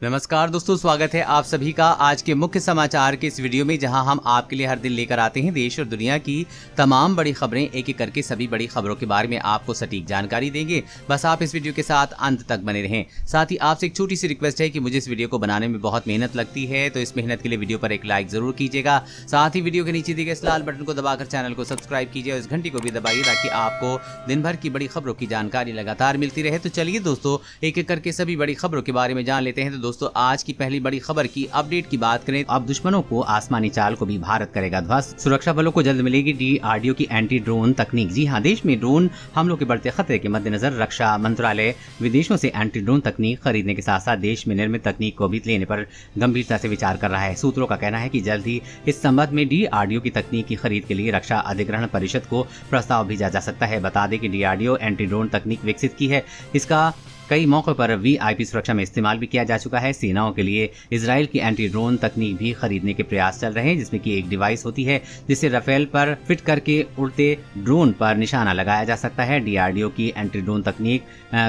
नमस्कार दोस्तों, स्वागत है आप सभी का आज के मुख्य समाचार के इस वीडियो में, जहां हम आपके लिए हर दिन लेकर आते हैं देश और दुनिया की तमाम बड़ी खबरें। एक एक करके सभी बड़ी खबरों के बारे में आपको सटीक जानकारी देंगे। बस आप इस वीडियो के साथ अंत तक बने रहें। साथ ही आपसे एक छोटी सी रिक्वेस्ट है कि मुझे इस वीडियो को बनाने में बहुत मेहनत लगती है, तो इस मेहनत के लिए वीडियो पर एक लाइक जरूर कीजिएगा। साथ ही वीडियो के नीचे दिए गए इस लाल बटन को दबाकर चैनल को सब्सक्राइब कीजिए और इस घंटी को भी दबाइए, ताकि आपको दिन भर की बड़ी खबरों की जानकारी लगातार मिलती रहे। तो चलिए दोस्तों, एक एक करके सभी बड़ी खबरों के बारे में जान लेते हैं। तो दोस्तों, आज की पहली बड़ी खबर की अपडेट की बात करें, अब दुश्मनों को आसमानी चाल को भी भारत करेगा ध्वस्त। सुरक्षा बलों को जल्द मिलेगी DRDO की एंटी ड्रोन तकनीक। जी हां, देश में ड्रोन हमलों के बढ़ते खतरे के मद्देनजर रक्षा मंत्रालय विदेशों से एंटी ड्रोन तकनीक खरीदने के साथ साथ देश में निर्मित तकनीक को भी लेने पर गंभीरता से विचार कर रहा है। सूत्रों का कहना है कि जल्द ही इस संबंध में DRDO की तकनीक की खरीद के लिए रक्षा अधिग्रहण परिषद को प्रस्ताव भेजा जा सकता है। बता दें कि DRDO एंटी ड्रोन तकनीक विकसित की है। इसका कई मौकों पर VIP सुरक्षा में इस्तेमाल भी किया जा चुका है। सेनाओं के लिए इजराइल की एंटी ड्रोन तकनीक भी खरीदने के प्रयास चल रहे हैं, जिसमें कि एक डिवाइस होती है जिसे राफेल पर फिट करके उड़ते ड्रोन पर निशाना लगाया जा सकता है। DRDO की एंटी ड्रोन तकनीक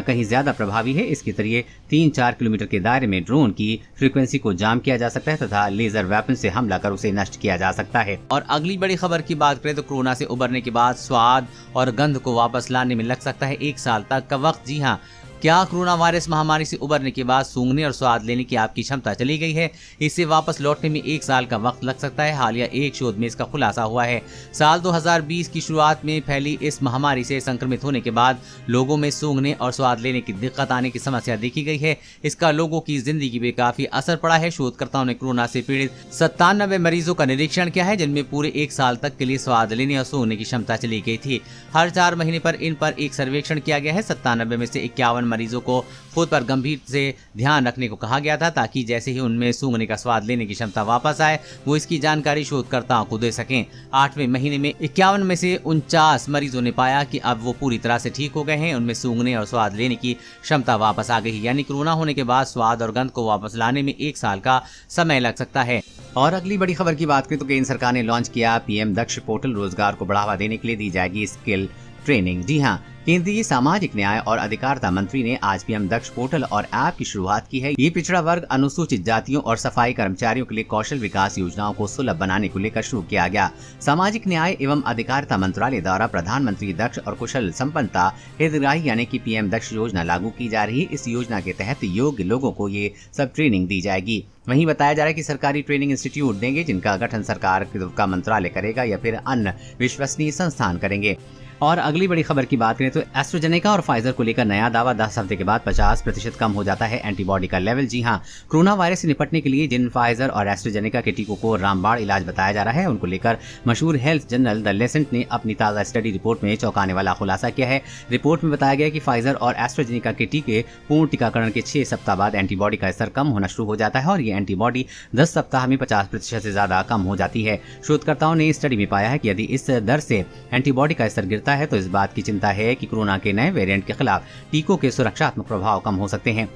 कहीं ज्यादा प्रभावी है। इसके जरिए 3-4 किलोमीटर के दायरे में ड्रोन की फ्रीक्वेंसी को जाम किया जा सकता है तथा लेजर वेपन से हमला कर उसे नष्ट किया जा सकता है। और अगली बड़ी खबर की बात करें तो कोरोना से उबरने के बाद स्वाद और गंध को वापस लाने में लग सकता है 1 साल तक का वक्त। जी हाँ, क्या कोरोना वायरस महामारी से उबरने के बाद सूंघने और स्वाद लेने की आपकी क्षमता चली गई है? इससे वापस लौटने में 1 साल का वक्त लग सकता है। हालिया एक शोध में इसका खुलासा हुआ है। साल 2020 की शुरुआत में फैली इस महामारी से संक्रमित होने के बाद लोगों में सूंघने और स्वाद लेने की दिक्कत आने की समस्या देखी गई है। इसका लोगों की जिंदगी पे काफी असर पड़ा है। शोधकर्ताओं ने कोरोना से पीड़ित 97 मरीजों का निरीक्षण किया है, जिनमें पूरे 1 साल तक के लिए स्वाद लेने और सूंघने की क्षमता चली गई थी। हर 4 महीने पर इन पर एक सर्वेक्षण किया गया है। 97 में से 51 मरीजों को खुद पर गंभीर से ध्यान रखने को कहा गया था, ताकि जैसे ही उनमें सूंघने का स्वाद लेने की क्षमता वापस आए, वो इसकी जानकारी शोधकर्ताओं को दे सकें। 8वें महीने में 51 में से 49 मरीजों ने पाया कि अब वो पूरी तरह से ठीक हो गए हैं, उनमें सूंघने और स्वाद लेने की क्षमता वापस आ गई। यानी कोरोना होने के बाद स्वाद और गंध को वापस लाने में 1 साल का समय लग सकता है। और अगली बड़ी खबर की बात करें तो केंद्र सरकार ने लॉन्च किया PM दक्ष पोर्टल। रोजगार को बढ़ावा देने के लिए दी जाएगी स्किल ट्रेनिंग। जी हाँ, केंद्रीय सामाजिक न्याय और अधिकारिता मंत्री ने आज PM दक्ष पोर्टल और ऐप की शुरुआत की है। ये पिछड़ा वर्ग, अनुसूचित जातियों और सफाई कर्मचारियों के लिए कौशल विकास योजनाओं को सुलभ बनाने को लेकर शुरू किया गया। सामाजिक न्याय एवं अधिकारिता मंत्रालय द्वारा प्रधानमंत्री दक्ष और कुशल संपन्नता हितग्राही यानी कि PM दक्ष योजना लागू की जा रही है। इस योजना के तहत योग्य लोगों को ये सब ट्रेनिंग दी जाएगी। वहीं बताया जा रहा है कि सरकारी ट्रेनिंग इंस्टीट्यूट देंगे, जिनका गठन सरकार का मंत्रालय करेगा या फिर अन्य विश्वसनीय संस्थान करेंगे। और अगली बड़ी खबर की बात करें तो एस्ट्राजेनेका और फाइजर को लेकर नया दावा। 10 हफ्ते के बाद 50% कम हो जाता है एंटीबॉडी का लेवल। जी हां, कोरोना वायरस से निपटने के लिए जिन फाइजर और एस्ट्राजेनेका के टीकों को रामबाण इलाज बताया जा रहा है, उनको लेकर मशहूर हेल्थ जर्नल द लेसेंट ने अपनी ताज़ा स्टडी रिपोर्ट में चौंकाने वाला खुलासा किया है। रिपोर्ट में बताया गया कि फाइजर और एस्ट्राजेनेका के टीके पूर्ण टीकाकरण के 6 सप्ताह बाद एंटीबॉडी का स्तर कम होना शुरू हो जाता है और ये एंटीबॉडी 10 सप्ताह में 50% से ज्यादा कम हो जाती है। शोधकर्ताओं ने स्टडी में पाया है कि यदि इस दर से एंटीबॉडी का स्तर गिरता है तो इस बात की चिंता है कि कोरोना के नए वेरिएंट के खिलाफ टीकों के सुरक्षात्मक प्रभाव कम हो सकते हैं।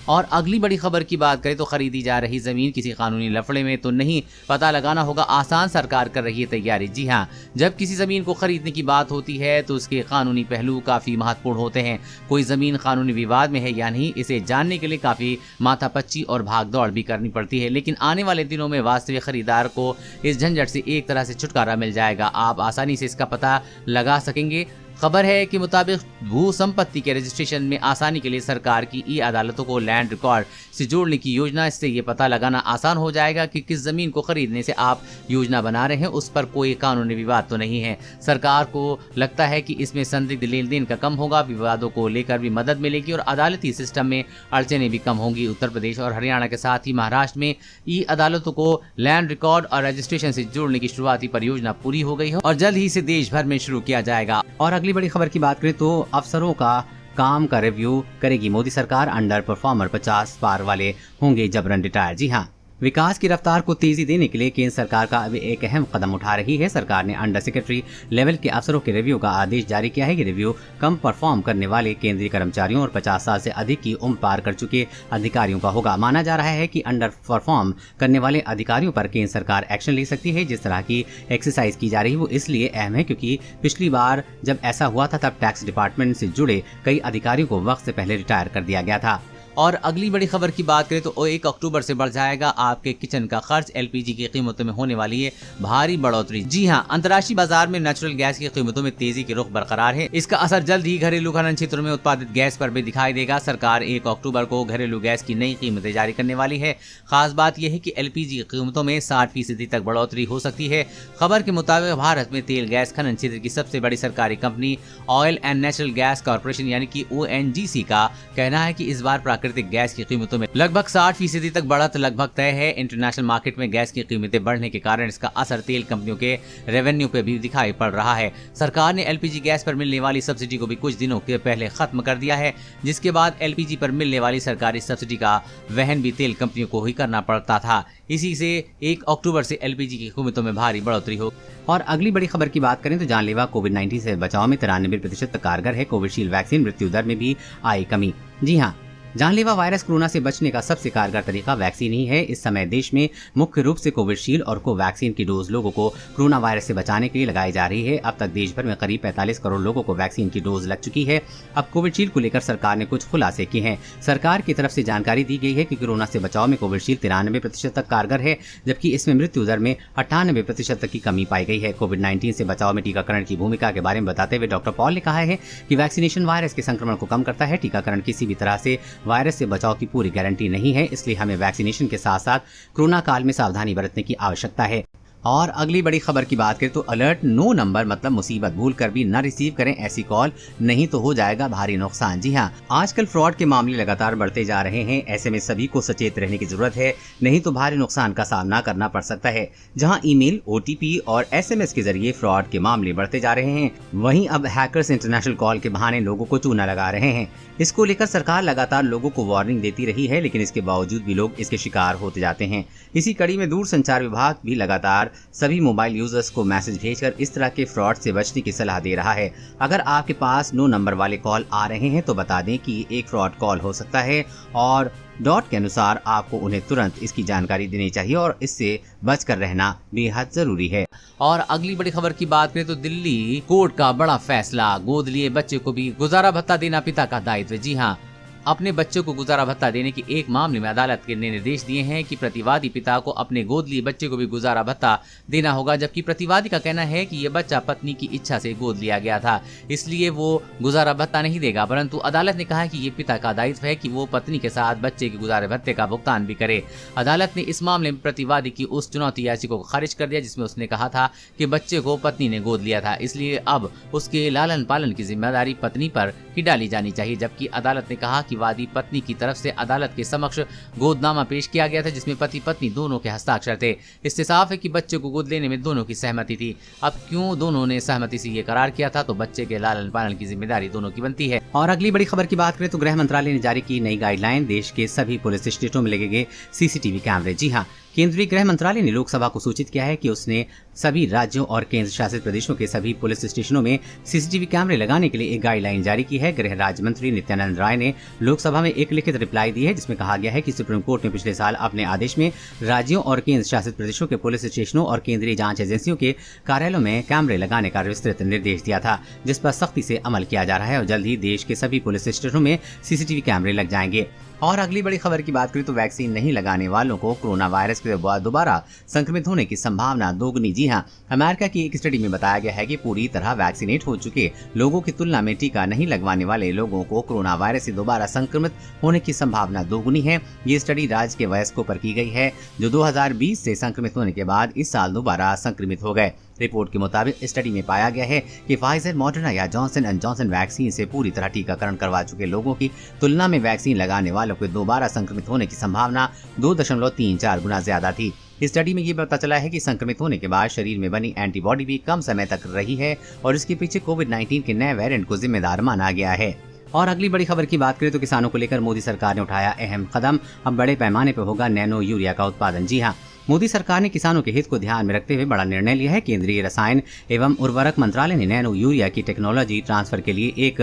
और अगली बड़ी खबर की बात करें तो खरीदी जा रही जमीन किसी कानूनी लफड़े में तो नहीं, पता लगाना होगा आसान। सरकार कर रही है तैयारी। जी हां, जब किसी जमीन को खरीदने की बात होती है तो उसके कानूनी पहलू काफी महत्वपूर्ण होते हैं। कोई जमीन कानूनी विवाद में है या नहीं, इसे जानने के लिए काफी माथापच्ची और भागदौड़ भी करनी पड़ती है। लेकिन आने वाले दिनों में वास्तविक खरीदार को इस झंझट से एक तरह से छुटकारा मिल जाएगा। आप आसानी से इसका पता लगा सकेंगे। खबर है कि मुताबिक भू संपत्ति के रजिस्ट्रेशन में आसानी के लिए सरकार की ई-अदालतों को लैंड रिकॉर्ड से जोड़ने की योजना। इससे ये पता लगाना आसान हो जाएगा कि किस जमीन को खरीदने से आप योजना बना रहे हैं उस पर कोई कानूनी विवाद तो नहीं है। सरकार को लगता है कि इसमें संदिग्ध लेन देन का कम होगा, विवादों को लेकर भी मदद मिलेगी और अदालती सिस्टम में अड़चनें भी कम होंगी। उत्तर प्रदेश और हरियाणा के साथ ही महाराष्ट्र में ई-अदालतों को लैंड रिकॉर्ड और रजिस्ट्रेशन से जोड़ने की शुरुआती परियोजना पूरी हो गई है और जल्द ही इसे देश भर में शुरू किया जाएगा। और अगली बड़ी खबर की बात करें तो अफसरों का काम का रिव्यू करेगी मोदी सरकार। अंडर परफॉर्मर 50 पार वाले होंगे जबरन रिटायर। जी हां, विकास की रफ्तार को तेजी देने के लिए केंद्र सरकार का अब एक अहम कदम उठा रही है। सरकार ने अंडर सेक्रेटरी लेवल के अफसरों के रिव्यू का आदेश जारी किया है। ये रिव्यू कम परफॉर्म करने वाले केंद्रीय कर्मचारियों और 50 साल से अधिक की उम्र पार कर चुके अधिकारियों का होगा। माना जा रहा है कि अंडर परफॉर्म करने वाले अधिकारियों पर केंद्र सरकार एक्शन ले सकती है। जिस तरह की एक्सरसाइज की जा रही है वो इसलिए अहम है क्योंकि पिछली बार जब ऐसा हुआ था तब टैक्स डिपार्टमेंट से जुड़े कई अधिकारियों को वक्त से पहले रिटायर कर दिया गया था। और अगली बड़ी खबर की बात करें तो 1 अक्टूबर से बढ़ जाएगा आपके किचन का खर्च। एलपीजी की कीमतों में होने वाली है भारी बढ़ोतरी। जी हां, अंतर्राष्ट्रीय बाजार में नेचुरल गैस की कीमतों में तेजी के रुख बरकरार है। इसका असर जल्द ही घरेलू खनन क्षेत्रों में उत्पादित गैस पर भी दिखाई देगा। सरकार 1 अक्टूबर को घरेलू गैस की नई कीमतें जारी करने वाली है। खास बात यह है कि एलपीजी की कीमतों में 60% तक बढ़ोतरी हो सकती है। खबर के मुताबिक भारत में तेल गैस खनन क्षेत्र की सबसे बड़ी सरकारी company oil and natural gas corporation यानी कि ONGC का कहना है कि इस बार प्राकृतिक गैस की कीमतों में लगभग 60% तक बढ़त लगभग तय है। इंटरनेशनल मार्केट में गैस की कीमतें बढ़ने के कारण इसका असर तेल कंपनियों के रेवेन्यू पे भी दिखाई पड़ रहा है। सरकार ने एलपीजी गैस पर मिलने वाली सब्सिडी को भी कुछ दिनों के पहले खत्म कर दिया है, जिसके बाद एलपीजी पर मिलने वाली सरकारी सब्सिडी का वहन भी तेल कंपनियों को ही करना पड़ता था। इसी से 1 अक्टूबर से एलपीजी की कीमतों में भारी बढ़ोतरी हो। और अगली बड़ी खबर की बात करें तो जानलेवा कोविड-19 से बचाव में 93% तक कारगर है कोविशील्ड वैक्सीन। मृत्यु दर में भी आई कमी। जी हाँ, जानलेवा वायरस कोरोना से बचने का सबसे कारगर तरीका वैक्सीन ही है। इस समय देश में मुख्य रूप से कोविशील्ड और कोवैक्सीन की डोज लोगों को कोरोना वायरस से बचाने के लिए लगाई जा रही है। अब तक देश भर में करीब 45 करोड़ लोगों को वैक्सीन की डोज लग चुकी है। अब कोविशील्ड को लेकर सरकार ने कुछ खुलासे किए हैं। सरकार की तरफ से जानकारी दी गई है कि कोरोना से बचाव में कोविशील्ड 93% तक कारगर है, जबकि इसमें मृत्यु दर में 98% तक की कमी पाई गई है। कोविड-19 से बचाव में टीकाकरण की भूमिका के बारे में बताते हुए डॉक्टर पॉल ने कहा है कि वैक्सीनेशन वायरस के संक्रमण को कम करता है। टीकाकरण किसी भी तरह से वायरस से बचाव की पूरी गारंटी नहीं है, इसलिए हमें वैक्सीनेशन के साथ साथ कोरोना काल में सावधानी बरतने की आवश्यकता है। और अगली बड़ी खबर की बात करें तो अलर्ट नो नंबर मतलब मुसीबत भूल कर भी न रिसीव करें ऐसी कॉल, नहीं तो हो जाएगा भारी नुकसान। जी हाँ, आजकल फ्रॉड के मामले लगातार बढ़ते जा रहे हैं। ऐसे में सभी को सचेत रहने की जरूरत है, नहीं तो भारी नुकसान का सामना करना पड़ सकता है। जहां ईमेल, OTP और SMS के जरिए फ्रॉड के मामले बढ़ते जा रहे हैं, वहीं अब हैकर्स इंटरनेशनल कॉल के बहाने लोगों को चूना लगा रहे हैं। इसको लेकर सरकार लगातार लोगों को वार्निंग देती रही है, लेकिन इसके बावजूद भी लोग इसके शिकार होते जाते हैं। इसी कड़ी में दूरसंचार विभाग भी लगातार सभी मोबाइल यूजर्स को मैसेज भेजकर इस तरह के फ्रॉड से बचने की सलाह दे रहा है। अगर आपके पास नो नंबर वाले कॉल आ रहे हैं तो बता दें कि एक फ्रॉड कॉल हो सकता है और डॉट के अनुसार आपको उन्हें तुरंत इसकी जानकारी देनी चाहिए और इससे बचकर रहना बेहद जरूरी है। और अगली बड़ी खबर की बात करें तो दिल्ली कोर्ट का बड़ा फैसला, गोद लिए बच्चे को भी गुजारा भत्ता देना पिता का दायित्व। जी हाँ, अपने बच्चों को गुजारा भत्ता देने के एक मामले में अदालत ने निर्देश दिए हैं कि प्रतिवादी पिता को अपने गोद लिए बच्चे को भी गुजारा भत्ता देना होगा, जबकि प्रतिवादी का कहना है कि ये बच्चा पत्नी की इच्छा से गोद लिया गया था, इसलिए वो गुजारा भत्ता नहीं देगा। परंतु अदालत ने कहा है कि ये पिता का दायित्व है कि वो पत्नी के साथ बच्चे के गुजारे भत्ते का भुगतान भी करे। अदालत ने इस मामले में प्रतिवादी की उस चुनौती याचिका को खारिज कर दिया जिसमें उसने कहा था कि बच्चे को पत्नी ने गोद लिया था, इसलिए अब उसके लालन पालन की जिम्मेदारी पत्नी पर ही डाली जानी चाहिए। जबकि अदालत ने कहा कि वादी पत्नी की तरफ से अदालत के समक्ष गोदनामा पेश किया गया था जिसमें पति पत्नी दोनों के हस्ताक्षर थे। इससे साफ है कि बच्चे को गोद लेने में दोनों की सहमति थी। अब क्यों दोनों ने सहमति से ये करार किया था, तो बच्चे के लालन पालन की जिम्मेदारी दोनों की बनती है। और अगली बड़ी खबर की बात करें तो गृह मंत्रालय ने जारी की नई गाइडलाइन, देश के सभी पुलिस स्टेशनों में लगेंगे CCTV कैमरे। जी हाँ, केंद्रीय गृह मंत्रालय ने लोकसभा को सूचित किया है कि उसने सभी राज्यों और केंद्र शासित प्रदेशों के सभी पुलिस स्टेशनों में CCTV कैमरे लगाने के लिए एक गाइडलाइन जारी की है। गृह राज्य मंत्री नित्यानंद राय ने लोकसभा में एक लिखित रिप्लाई दी है जिसमें कहा गया है कि सुप्रीम कोर्ट ने पिछले साल अपने आदेश में राज्यों और केंद्र शासित प्रदेशों के पुलिस स्टेशनों और केंद्रीय जांच एजेंसियों के कार्यालयों में कैमरे लगाने का विस्तृत निर्देश दिया था, जिस पर सख्ती से अमल किया जा रहा है और जल्द ही देश के सभी पुलिस स्टेशनों में CCTV कैमरे लग जाएंगे। और अगली बड़ी खबर की बात करें तो वैक्सीन नहीं लगाने वालों को कोरोना वायरस के बाद दोबारा संक्रमित होने की संभावना दोगुनी। जी हां, अमेरिका की एक स्टडी में बताया गया है कि पूरी तरह वैक्सीनेट हो चुके लोगों की तुलना में टीका नहीं लगवाने वाले लोगों को कोरोना वायरस से दोबारा संक्रमित होने की संभावना दोगुनी है। ये स्टडी राज्य के वयस्कों पर की गई है जो 2020 से संक्रमित होने के बाद इस साल दोबारा संक्रमित हो गए। रिपोर्ट के मुताबिक स्टडी में पाया गया है कि फाइजर, मॉडर्ना या जॉनसन एंड जॉनसन वैक्सीन से पूरी तरह टीकाकरण करवा चुके लोगों की तुलना में वैक्सीन लगाने वालों को दोबारा संक्रमित होने की संभावना 2.34 गुना ज्यादा थी। इस स्टडी में ये पता चला है कि संक्रमित होने के बाद शरीर में बनी एंटीबॉडी भी कम समय तक रही है और इसके पीछे कोविड-19 के नए वेरिएंट को जिम्मेदार माना गया है। और अगली बड़ी खबर की बात करें तो किसानों को लेकर मोदी सरकार ने उठाया अहम कदम, अब बड़े पैमाने पर होगा नैनो यूरिया का उत्पादन। जी हाँ, मोदी सरकार ने किसानों के हित को ध्यान में रखते हुए बड़ा निर्णय लिया है। केंद्रीय रसायन एवं उर्वरक मंत्रालय ने नैनो यूरिया की टेक्नोलॉजी ट्रांसफर के लिए एक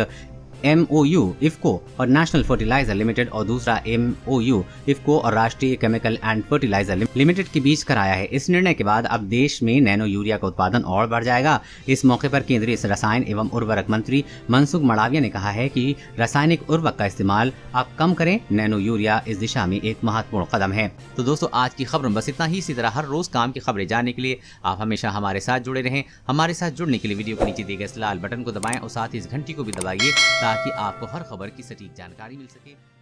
MOU इफ्को और नेशनल फर्टिलाइजर लिमिटेड और दूसरा MOU इफ्को और राष्ट्रीय केमिकल एंड फर्टिलाइजर लिमिटेड के बीच कराया है। इस निर्णय के बाद अब देश में नैनो यूरिया का उत्पादन और बढ़ जाएगा। इस मौके पर केंद्रीय रसायन एवं उर्वरक मंत्री मनसुख मंडाविया ने कहा है कि रासायनिक उर्वरक का इस्तेमाल आप कम करें। नैनो यूरिया इस दिशा में एक महत्वपूर्ण कदम है। तो दोस्तों, आज की खबर में बस इतना ही। इसी तरह हर रोज काम की खबरें जानने के लिए आप हमेशा हमारे साथ जुड़े रहें। हमारे साथ जुड़ने के लिए वीडियो के नीचे दिए गए इस लाल बटन को दबाएं और साथ ही इस घंटी को भी दबाइए ताकि आपको हर खबर की सटीक जानकारी मिल सके।